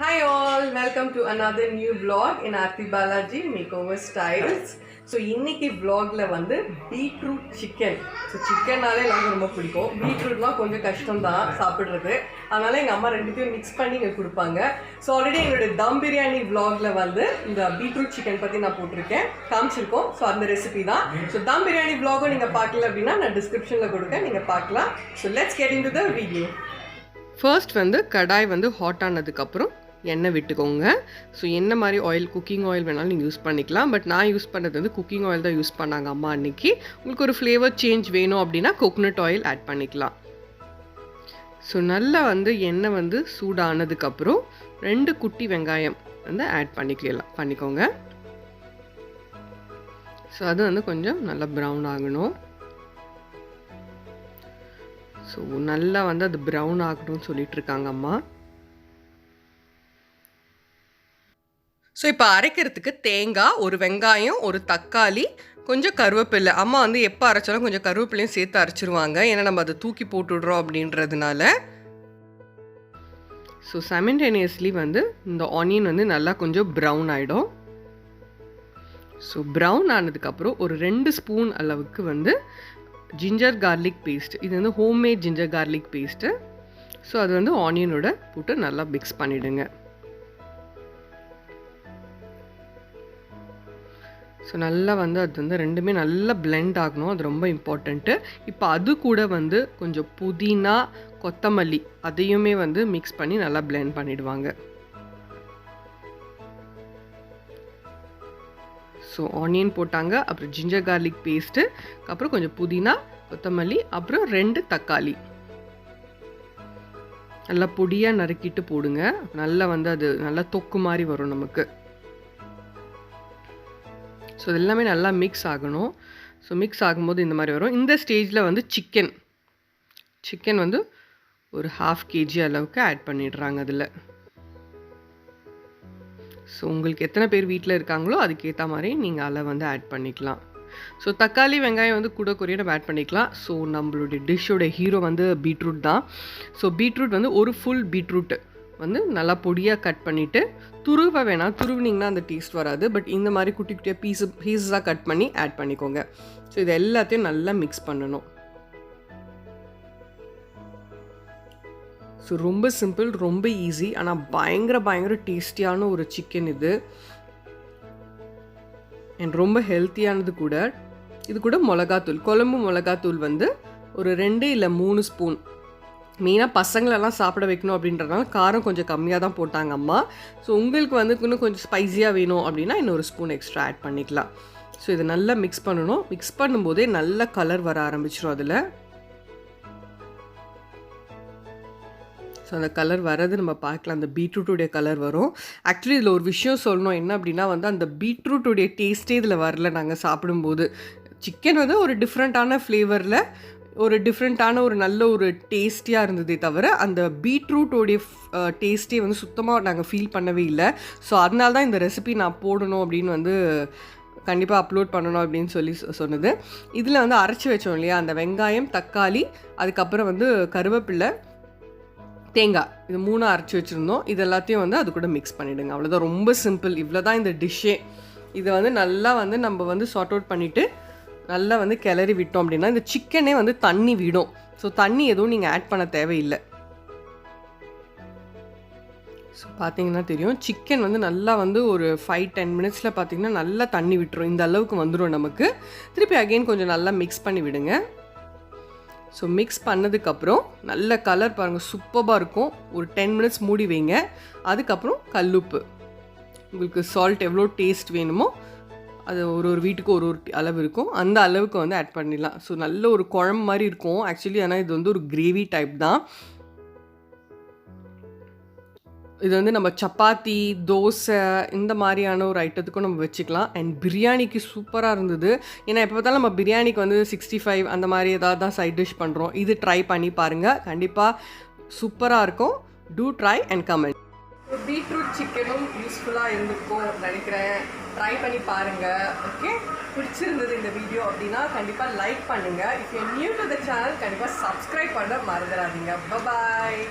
Hi all, welcome to another new vlog in Aarti Balaji Makeover Styles. So இன்னைக்கு vlogல வந்து beetroot chicken. So chickenனாலே எனக்கு ரொம்ப பிடிக்கும். beetrootலாம் கொஞ்சம் கஷ்டம் தான் சாப்பிடுறது. அதனால எங்க அம்மா ரெண்டுத்தையும் மிக்ஸ் பண்ணி இங்க கொடுப்பாங்க. So ஆல்ரெடி என்னோட தம் பிரியாணி vlogல வந்து இந்த beetroot chicken பத்தி நான் போட்டிருக்கேன். காமிச்சிருக்கோம். So அந்த ரெசிபி தான். So தம் பிரியாணி vlog நீங்க பார்க்கல அப்படினா நான் டிஸ்கிரிப்ஷன்ல கொடுக்கேன். நீங்க பார்க்கலாம். So let's get into the video. First வந்து கடாய் வந்து ஹாட் ஆனதுக்கப்புறம் எண்ணெய் விட்டுக்கோங்க. ஸோ என்ன மாதிரி ஆயில், குக்கிங் ஆயில் வேணாலும் நீங்கள் யூஸ் பண்ணிக்கலாம். பட் நான் யூஸ் பண்ணுறது வந்து குக்கிங் ஆயில் தான் யூஸ் பண்ணாங்க அம்மா அன்றைக்கி. உங்களுக்கு ஒரு ஃப்ளேவர் சேஞ்ச் வேணும் அப்படின்னா கோகோனட் ஆயில் ஆட் பண்ணிக்கலாம். ஸோ நல்லா வந்து எண்ணெய் வந்து சூடானதுக்கப்புறம் 2 குட்டி வெங்காயம் வந்து ஆட் பண்ணிக்கோங்க. ஸோ அது வந்து கொஞ்சம் நல்லா ப்ரௌன் ஆகணும். ஸோ நல்லா வந்து அது ப்ரௌன் ஆகணும்னு சொல்லிகிட்ருக்காங்க அம்மா. ஸோ இப்போ அரைக்கிறதுக்கு தேங்காய், ஒரு வெங்காயம், ஒரு தக்காளி, கொஞ்சம் கருவேப்பிலை. அம்மா வந்து எப்போ அரைச்சாலும் கொஞ்சம் கருவேப்பிலையும் சேர்த்து அரைச்சிருவாங்க, ஏன்னா நம்ம அதை தூக்கி போட்டுடுறோம் அப்படின்றதுனால. ஸோ சைமல்டேனியஸ்லி வந்து இந்த ஆனியன் வந்து நல்லா கொஞ்சம் ப்ரௌன் ஆகிடும். ஸோ ப்ரௌன் ஆனதுக்கப்புறம் ஒரு 2 ஸ்பூன் அளவுக்கு வந்து ஜிஞ்சர் கார்லிக் பேஸ்ட். இது வந்து homemade ginger garlic paste. So அது வந்து ஆனியனோட போட்டு நல்லா மிக்ஸ் பண்ணிவிடுங்க. ஸோ நல்லா வந்து அது வந்து ரெண்டுமே நல்லா பிளெண்ட் ஆகணும், அது ரொம்ப இம்பார்ட்டண்ட்டு. இப்போ அது கூட வந்து கொஞ்சம் புதினா, கொத்தமல்லி அதையுமே வந்து மிக்ஸ் பண்ணி நல்லா பிளெண்ட் பண்ணிவிடுவாங்க. ஸோ ஆனியன் போட்டாங்க, அப்புறம் ஜிஞ்சர் கார்லிக் பேஸ்ட்டு, அப்புறம் கொஞ்சம் புதினா, கொத்தமல்லி, அப்புறம் 2 தக்காளி நல்லா பொடியாக நறுக்கிட்டு போடுங்க. நல்லா வந்து அது நல்லா தொக்கு மாதிரி வரும் நமக்கு. ஸோ இது எல்லாமே நல்லா மிக்ஸ் ஆகணும். ஸோ மிக்ஸ் ஆகும்போது இந்த மாதிரி வரும். இந்த ஸ்டேஜில் வந்து சிக்கன் வந்து ஒரு 1/2 kg அளவுக்கு ஆட் பண்ணிடுறாங்க அதில். ஸோ உங்களுக்கு எத்தனை பேர் வீட்டில் இருக்காங்களோ அதுக்கேற்ற மாதிரி நீங்கள் அளவு வந்து ஆட் பண்ணிக்கலாம். ஸோ தக்காளி, வெங்காயம் வந்து கூட குறைய நம்ம ஆட் பண்ணிக்கலாம். ஸோ நம்மளுடைய டிஷ்ஷோட ஹீரோ வந்து பீட்ரூட் தான். ஸோ பீட்ரூட் வந்து ஒரு ஃபுல் பீட்ரூட் வந்து நல்லா பொடியாக கட் பண்ணிவிட்டு, துருவ வேணாம், துருவினிங்கன்னா அந்த டேஸ்ட் வராது. பட் இந்த மாதிரி குட்டி குட்டியாக பீஸஸாக கட் பண்ணி ஆட் பண்ணிக்கோங்க. ஸோ இது எல்லாத்தையும் நல்லா மிக்ஸ் பண்ணணும். ஸோ ரொம்ப சிம்பிள், ரொம்ப ஈஸி, ஆனால் பயங்கர டேஸ்டியான ஒரு சிக்கன் இது. அண்ட் ரொம்ப ஹெல்த்தியானது கூட. இது கூட மிளகாத்தூள், குழம்பு மிளகாத்தூள் வந்து ஒரு 2 இல்லை 3 ஸ்பூன். மெயினாக பசங்களெல்லாம் சாப்பிட வைக்கணும் அப்படின்றதுனால காரம் கொஞ்சம் கம்மியாக தான் போட்டாங்க அம்மா. ஸோ உங்களுக்கு வந்து இன்னும் கொஞ்சம் ஸ்பைஸியாக வேணும் அப்படின்னா இன்னொரு ஸ்பூன் எக்ஸ்ட்ரா ஆட் பண்ணிக்கலாம். ஸோ இதை நல்லா மிக்ஸ் பண்ணணும். மிக்ஸ் பண்ணும்போதே நல்ல கலர் வர ஆரம்பிச்சிடும் அதில். ஸோ அந்த கலர் வரது நம்ம பார்க்கலாம், அந்த பீட்ரூட்டுடைய கலர் வரும். ஆக்சுவலி இதில் ஒரு விஷயம் சொல்லணும், என்ன அப்படின்னா வந்து அந்த பீட்ரூட்டுடைய டேஸ்ட்டே இதில் வரல. நாங்கள் சாப்பிடும்போது சிக்கன் வந்து ஒரு டிஃப்ரெண்ட்டான ஃப்ளேவரில், ஒரு டிஃப்ரெண்ட்டான ஒரு நல்ல ஒரு டேஸ்டியாக இருந்ததே தவிர அந்த பீட்ரூட்டோடைய டேஸ்ட்டே வந்து சுத்தமாக நாங்கள் ஃபீல் பண்ணவே இல்லை. ஸோ அதனால தான் இந்த ரெசிபி நான் போடணும் அப்படின்னு வந்து கண்டிப்பாக அப்லோட் பண்ணணும் அப்படின்னு சொல்லி சொன்னது. இதில் வந்து அரைச்சி வச்சோம் இல்லையா, அந்த வெங்காயம், தக்காளி, அதுக்கப்புறம் வந்து கருவேப்பிலை, தேங்காய், இது 3 அரைச்சி வச்சுருந்தோம். இது எல்லாத்தையும் வந்து அது கூட மிக்ஸ் பண்ணிவிடுங்க. அவ்வளோதான், ரொம்ப சிம்பிள். இவ்வளோ தான் இந்த டிஷ்ஷே. இதை வந்து நல்லா வந்து நம்ம வந்து சார்ட் அவுட் பண்ணிவிட்டு நல்லா வந்து கிளறி விட்டோம் அப்படின்னா இந்த சிக்கனே வந்து தண்ணி விடும். ஸோ தண்ணி எதுவும் நீங்கள் ஆட் பண்ண தேவையில்லை. ஸோ பார்த்தீங்கன்னா தெரியும், சிக்கன் வந்து நல்லா வந்து ஒரு 5-10 மினிட்ஸில் பார்த்தீங்கன்னா நல்லா தண்ணி விட்டுரும். இந்த அளவுக்கு வந்துடும் நமக்கு. திருப்பி அகெயின் கொஞ்சம் நல்லா மிக்ஸ் பண்ணி விடுங்க. ஸோ மிக்ஸ் பண்ணதுக்கப்புறம் நல்ல கலர் பாருங்கள், சூப்பராக இருக்கும். ஒரு 10 மினிட்ஸ் மூடி வைங்க. அதுக்கப்புறம் கல்லுப்பு, உங்களுக்கு சால்ட் எவ்வளோ டேஸ்ட் வேணுமோ அது ஒரு வீட்டுக்கு ஒரு அளவு இருக்கும், அந்த அளவுக்கு வந்து ஆட் பண்ணிடலாம். ஸோ நல்ல ஒரு குழம்பு மாதிரி இருக்கும் ஆக்சுவலி. ஆனால் இது வந்து ஒரு கிரேவி டைப் தான். இது வந்து நம்ம சப்பாத்தி, தோசை இந்த மாதிரியான ஒரு ஐட்டத்துக்கும் நம்ம வச்சுக்கலாம். அண்ட் பிரியாணிக்கு சூப்பராக இருந்தது. ஏன்னா எப்போ பார்த்தாலும் நம்ம பிரியாணிக்கு வந்து 65 அந்த மாதிரி ஏதாவது தான் சைட் டிஷ் பண்ணுறோம். இது ட்ரை பண்ணி பாருங்கள், கண்டிப்பாக சூப்பராக இருக்கும். Do try and comment. Beetroot சிக்கனும் யூஸ்ஃபுல்லாக இருந்திருக்கும் நினைக்கிறேன். ட்ரை பண்ணி பாருங்கள். ஓகே, பிடிச்சிருந்தது இந்த வீடியோ அப்படின்னா கண்டிப்பாக லைக் பண்ணுங்கள். If you new to the channel கண்டிப்பாக சப்ஸ்கிரைப் பண்ண மறந்துடாதீங்க. பாய்.